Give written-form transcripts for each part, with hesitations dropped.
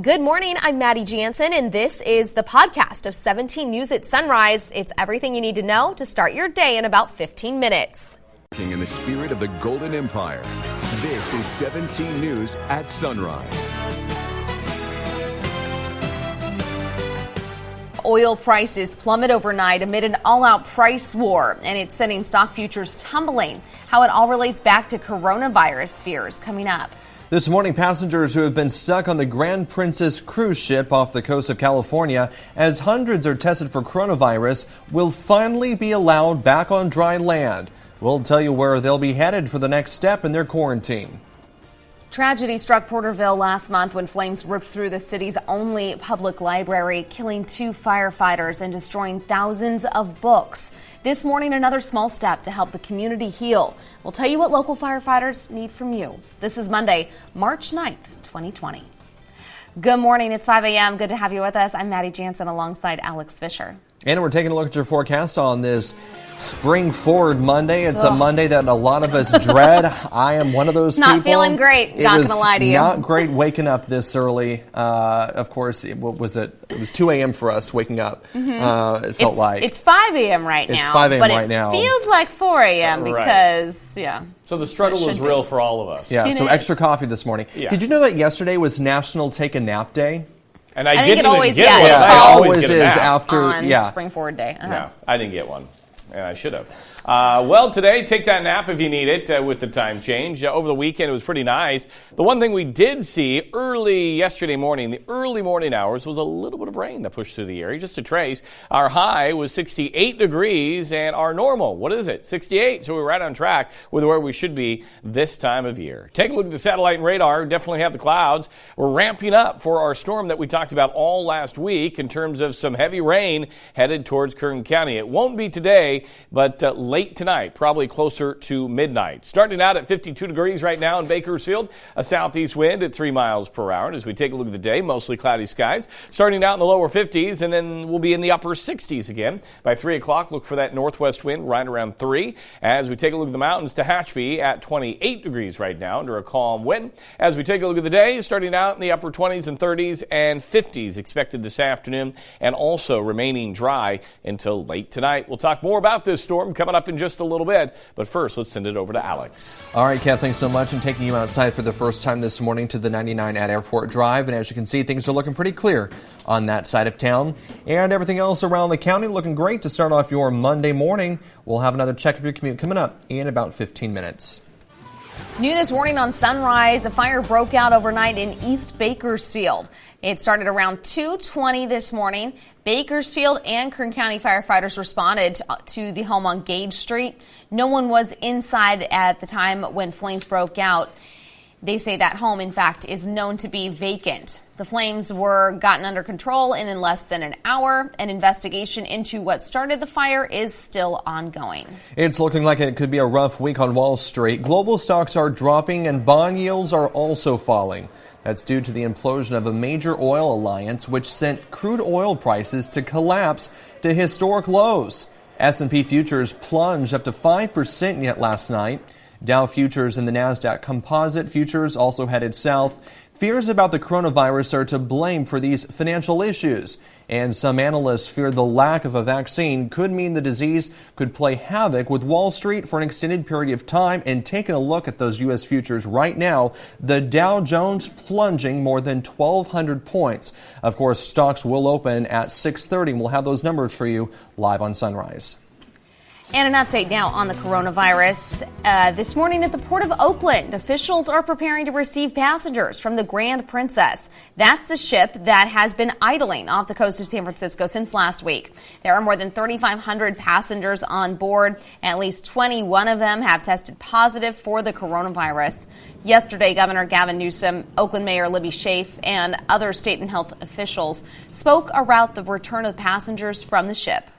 Good morning, I'm Maddie Jansen, and this is the podcast of 17 News at Sunrise. It's everything you need to know to start your day in about 15 minutes. In the spirit of the Golden Empire, this is 17 News at Sunrise. Oil prices plummet overnight amid an all-out price war, and it's sending stock futures tumbling. How it all relates back to coronavirus fears coming up. This morning, passengers who have been stuck on the Grand Princess cruise ship off the coast of California as hundreds are tested for coronavirus will finally be allowed back on dry land. We'll tell you where they'll be headed for the next step in their quarantine. Tragedy struck Porterville last month when flames ripped through the city's only public library, killing 2 firefighters and destroying thousands of books. This morning, another small step to help the community heal. We'll tell you what local firefighters need from you. This is Monday, March 9th, 2020. Good morning. It's 5 a.m. Good to have you with us. I'm Maddie Jansen alongside Alex Fisher. And we're taking a look at your forecast on this Spring Forward Monday. It's a Monday that a lot of us dread. I am one of those people. Not feeling great, not going to lie to you. Not great waking up this early. Of course, what was it? It was 2 a.m. for us waking up. It felt like. It's 5 a.m. right now. It's 5 a.m. right now. But it feels like 4 a.m. because, yeah. So the struggle was real for all of us. Yeah, so extra coffee this morning. Yeah. Did you know that yesterday was National Take a Nap Day? And I think didn't it always, get one. it I always is after on Spring Forward Day. No, I didn't get one, and I should have. Well, today, take that nap if you need it with the time change. Over the weekend, it was pretty nice. The one thing we did see early yesterday morning, the early morning hours, was a little bit of rain that pushed through the area, just a trace. Our high was 68 degrees, and our normal, what is it? 68. So we're right on track with where we should be this time of year. Take a look at the satellite and radar. Definitely have the clouds. We're ramping up for our storm that we talked about all last week in terms of some heavy rain headed towards Kern County. It won't be today, but late tonight, probably closer to midnight. Starting out at 52 degrees right now in Bakersfield, a southeast wind at 3 miles per hour. And as we take a look at the day, mostly cloudy skies. Starting out in the lower 50s, and then we'll be in the upper 60s again. By 3 o'clock, look for that northwest wind right around 3. As we take a look at the mountains, Tehachapi at 28 degrees right now under a calm wind. As we take a look at the day, starting out in the upper 20s and 30s and 50s expected this afternoon, and also remaining dry until late tonight. We'll talk more about this storm coming up in just a little bit, but first let's send it over to Alex. All right, Kev, thanks so much, and taking you outside for the first time this morning to the 99 at Airport Drive, and as you can see, things are looking pretty clear on that side of town, and everything else around the county looking great to start off your Monday morning. We'll have another check of your commute coming up in about 15 minutes. New this morning on Sunrise, a fire broke out overnight in East Bakersfield. It started around 2:20 this morning. Bakersfield and Kern County firefighters responded to the home on Gage Street. No one was inside at the time when flames broke out. They say that home, in fact, is known to be vacant. The flames were gotten under control in less than an hour. An investigation into what started the fire is still ongoing. It's looking like it could be a rough week on Wall Street. Global stocks are dropping and bond yields are also falling. That's due to the implosion of a major oil alliance, which sent crude oil prices to collapse to historic lows. S&P futures plunged up to 5% yet last night. Dow futures and the NASDAQ Composite futures also headed south. Fears about the coronavirus are to blame for these financial issues, and some analysts fear the lack of a vaccine could mean the disease could play havoc with Wall Street for an extended period of time. And taking a look at those U.S. futures right now, the Dow Jones plunging more than 1,200 points. Of course, stocks will open at 6:30, and we'll have those numbers for you live on Sunrise. And an update now on the coronavirus. This morning at the Port of Oakland, officials are preparing to receive passengers from the Grand Princess. That's the ship that has been idling off the coast of San Francisco since last week. There are more than 3,500 passengers on board. At least 21 of them have tested positive for the coronavirus. Yesterday, Governor Gavin Newsom, Oakland Mayor Libby Schaaf, and other state and health officials spoke about the return of passengers from the ship.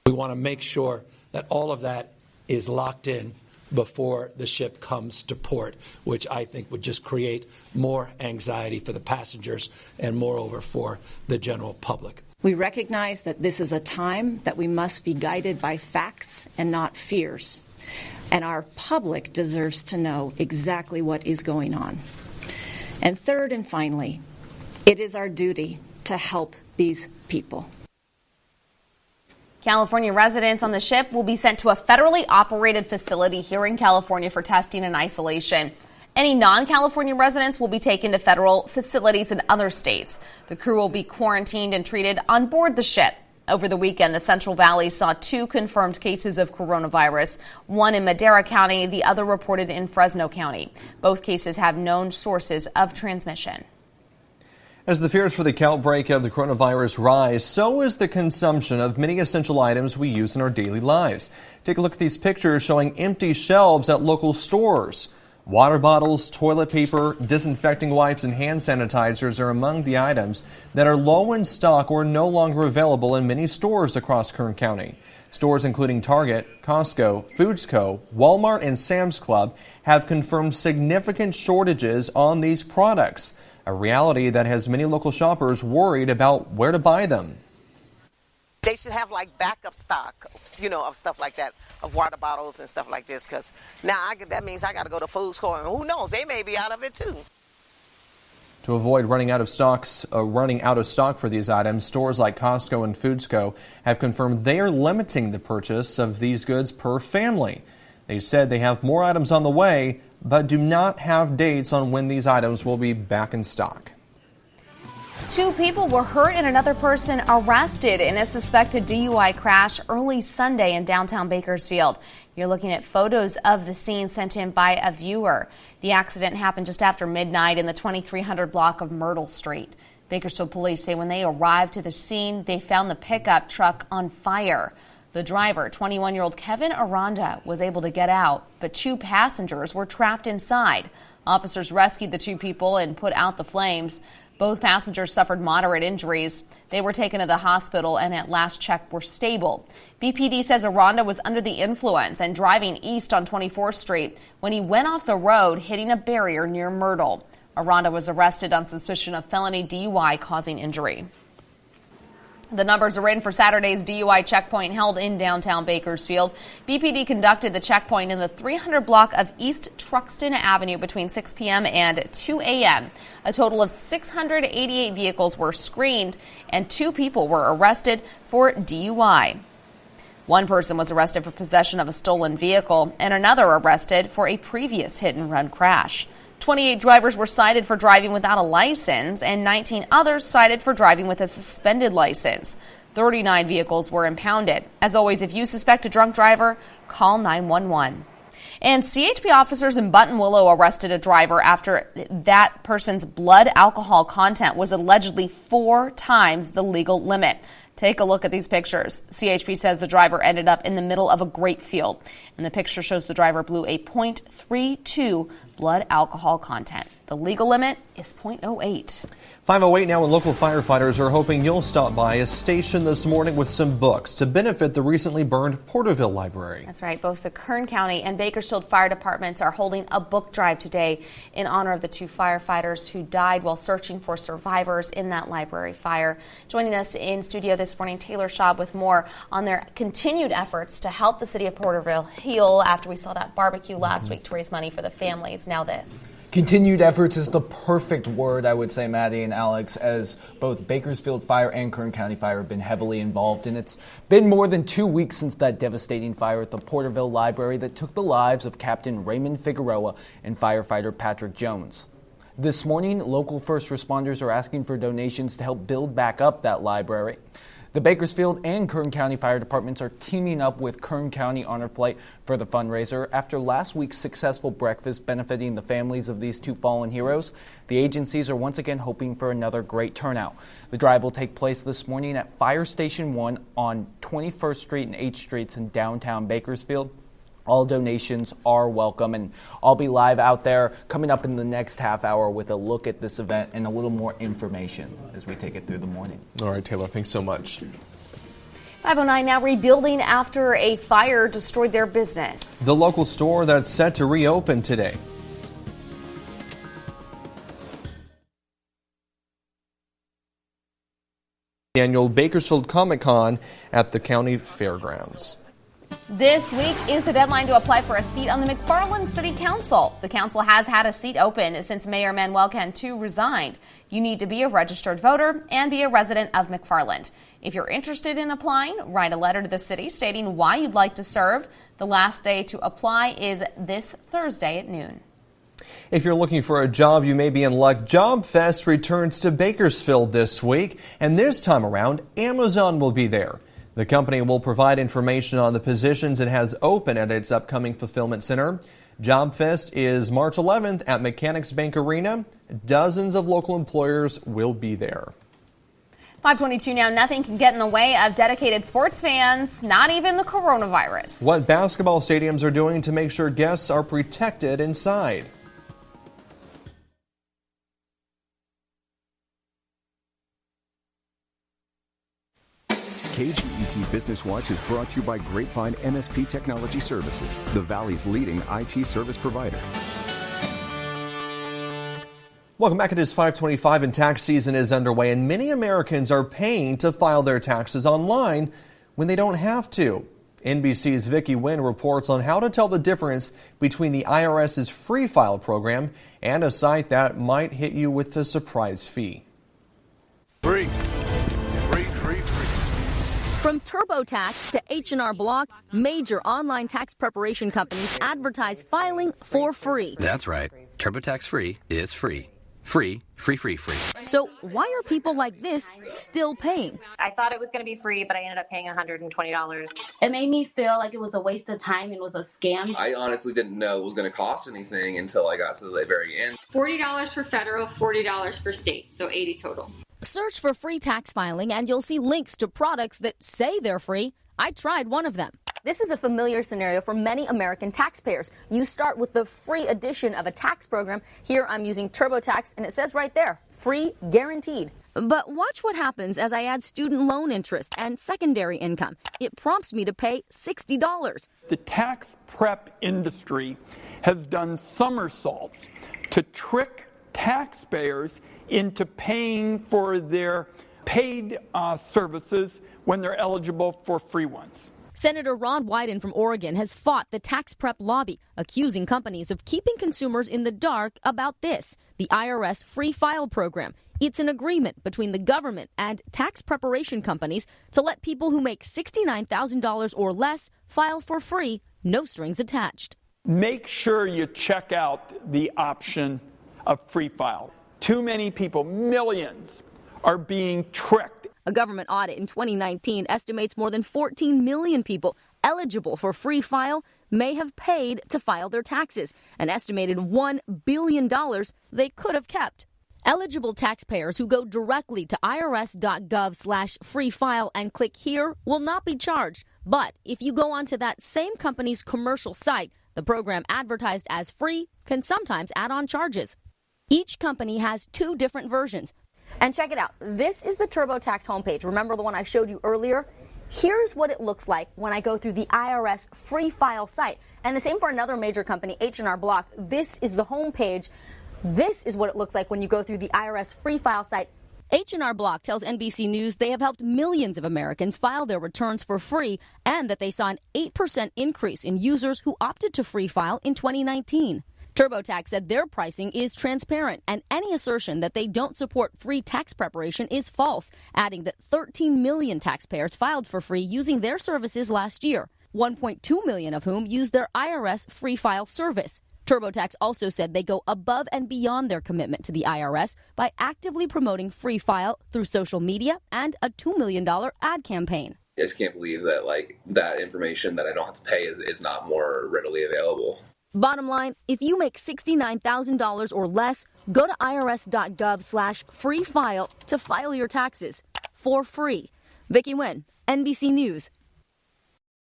We want to make sure that all of that is locked in before the ship comes to port, which I think would just create more anxiety for the passengers and moreover for the general public. We recognize that this is a time that we must be guided by facts and not fears. And our public deserves to know exactly what is going on. And third and finally, It is our duty to help these people. California residents on the ship will be sent to a federally operated facility here in California for testing and isolation. Any non-California residents will be taken to federal facilities in other states. The crew will be quarantined and treated on board the ship. Over the weekend, the Central Valley saw 2 confirmed cases of coronavirus, one in Madera County, the other reported in Fresno County. Both cases have known sources of transmission. As the fears for the outbreak of the coronavirus rise, so is the consumption of many essential items we use in our daily lives. Take a look at these pictures showing empty shelves at local stores. Water bottles, toilet paper, disinfecting wipes, and hand sanitizers are among the items that are low in stock or no longer available in many stores across Kern County. Stores including Target, Costco, Foods Co., Walmart, and Sam's Club have confirmed significant shortages on these products, a reality that has many local shoppers worried about where to buy them. They should have like backup stock, of stuff like that, of water bottles and stuff like this, because now that means I got to go to Foods Co. and who knows, they may be out of it too. To avoid running out of stock for these items, stores like Costco and Foods Co. have confirmed they are limiting the purchase of these goods per family. They said they have more items on the way, but do not have dates on when these items will be back in stock. 2 people were hurt and another person arrested in a suspected DUI crash early Sunday in downtown Bakersfield. You're looking at photos of the scene sent in by a viewer. The accident happened just after midnight in the 2300 block of Myrtle Street. Bakersfield police say when they arrived to the scene, they found the pickup truck on fire. The driver, 21-year-old Kevin Aranda, was able to get out, but 2 passengers were trapped inside. Officers rescued the 2 people and put out the flames. Both passengers suffered moderate injuries. They were taken to the hospital and at last check were stable. BPD says Aranda was under the influence and driving east on 24th Street when he went off the road, hitting a barrier near Myrtle. Aranda was arrested on suspicion of felony DUI causing injury. The numbers are in for Saturday's DUI checkpoint held in downtown Bakersfield. BPD conducted the checkpoint in the 300 block of East Truxton Avenue between 6 p.m. and 2 a.m. A total of 688 vehicles were screened and 2 people were arrested for DUI. One person was arrested for possession of a stolen vehicle and another arrested for a previous hit-and-run crash. 28 drivers were cited for driving without a license and 19 others cited for driving with a suspended license. 39 vehicles were impounded. As always, if you suspect a drunk driver, call 911. And CHP officers in Buttonwillow arrested a driver after that person's blood alcohol content was allegedly 4 times the legal limit. Take a look at these pictures. CHP says the driver ended up in the middle of a grape field, and the picture shows the driver blew a .32 blood alcohol content. The legal limit is .08. 5:08 now, and local firefighters are hoping you'll stop by a station this morning with some books to benefit the recently burned Porterville Library. That's right. Both the Kern County and Bakersfield fire departments are holding a book drive today in honor of the 2 firefighters who died while searching for survivors in that library fire. Joining us in studio this morning, Taylor Schaub with more on their continued efforts to help the city of Porterville heal after we saw that barbecue last week to raise money for the families. Now this. Continued efforts is the perfect word, I would say, Maddie and Alex, as both Bakersfield Fire and Kern County Fire have been heavily involved. And it's been more than 2 weeks since that devastating fire at the Porterville Library that took the lives of Captain Raymond Figueroa and firefighter Patrick Jones. This morning, local first responders are asking for donations to help build back up that library. The Bakersfield and Kern County Fire Departments are teaming up with Kern County Honor Flight for the fundraiser. After last week's successful breakfast benefiting the families of these 2 fallen heroes, the agencies are once again hoping for another great turnout. The drive will take place this morning at Fire Station 1 on 21st Street and H Streets in downtown Bakersfield. All donations are welcome, and I'll be live out there coming up in the next half hour with a look at this event and a little more information as we take it through the morning. All right, Taylor, thanks so much. 5:09 now, rebuilding after a fire destroyed their business. The local store that's set to reopen today. The annual Bakersfield Comic Con at the county fairgrounds. This week is the deadline to apply for a seat on the McFarland City Council. The council has had a seat open since Mayor Manuel Cantu resigned. You need to be a registered voter and be a resident of McFarland. If you're interested in applying, write a letter to the city stating why you'd like to serve. The last day to apply is this Thursday at noon. If you're looking for a job, you may be in luck. Job Fest returns to Bakersfield this week, and this time around, Amazon will be there. The company will provide information on the positions it has open at its upcoming fulfillment center. Job Fest is March 11th at Mechanics Bank Arena. Dozens of local employers will be there. 5:22 now. Nothing can get in the way of dedicated sports fans, not even the coronavirus. What basketball stadiums are doing to make sure guests are protected inside. KGET Business Watch is brought to you by Grapevine MSP Technology Services, the Valley's leading IT service provider. Welcome back. It is 5:25 and tax season is underway, and many Americans are paying to file their taxes online when they don't have to. NBC's Vicki Nguyen reports on how to tell the difference between the IRS's Free File program and a site that might hit you with a surprise fee. Free. From TurboTax to H&R Block, major online tax preparation companies advertise filing for free. That's right. TurboTax Free is free. Free. So why are people like this still paying? I thought it was going to be free, but I ended up paying $120. It made me feel like it was a waste of time and was a scam. I honestly didn't know it was going to cost anything until I got to the very end. $40 for federal, $40 for state, so $80 total. Search for free tax filing and you'll see links to products that say they're free. I tried one of them. This is a familiar scenario for many American taxpayers. You start with the free edition of a tax program. Here I'm using TurboTax and it says right there, free guaranteed. But watch what happens as I add student loan interest and secondary income. It prompts me to pay $60. The tax prep industry has done somersaults to trick taxpayers into paying for their paid services when they're eligible for free ones. Senator Ron Wyden from Oregon has fought the tax prep lobby, accusing companies of keeping consumers in the dark about this, the IRS Free File program. It's an agreement between the government and tax preparation companies to let people who make $69,000 or less file for free, no strings attached. Make sure you check out the option of Free File. Too many people, millions, are being tricked. A government audit in 2019 estimates more than 14 million people eligible for Free File may have paid to file their taxes, an estimated $1 billion they could have kept. Eligible taxpayers who go directly to irs.gov/freefile and click here will not be charged. But if you go onto that same company's commercial site, the program advertised as free can sometimes add on charges. Each company has two different versions. And check it out. This is the TurboTax homepage. Remember the one I showed you earlier? Here's what it looks like when I go through the IRS Free File site. And the same for another major company, H&R Block. This is the homepage. This is what it looks like when you go through the IRS Free File site. H&R Block tells NBC News they have helped millions of Americans file their returns for free and that they saw an 8% increase in users who opted to free file in 2019. TurboTax said their pricing is transparent and any assertion that they don't support free tax preparation is false, adding that 13 million taxpayers filed for free using their services last year, 1.2 million of whom used their IRS Free File service. TurboTax also said they go above and beyond their commitment to the IRS by actively promoting Free File through social media and a $2 million ad campaign. I just can't believe that that information that I don't have to pay is not more readily available. Bottom line, if you make $69,000 or less, go to irs.gov/freefile to file your taxes for free. Vicki Nguyen, NBC News.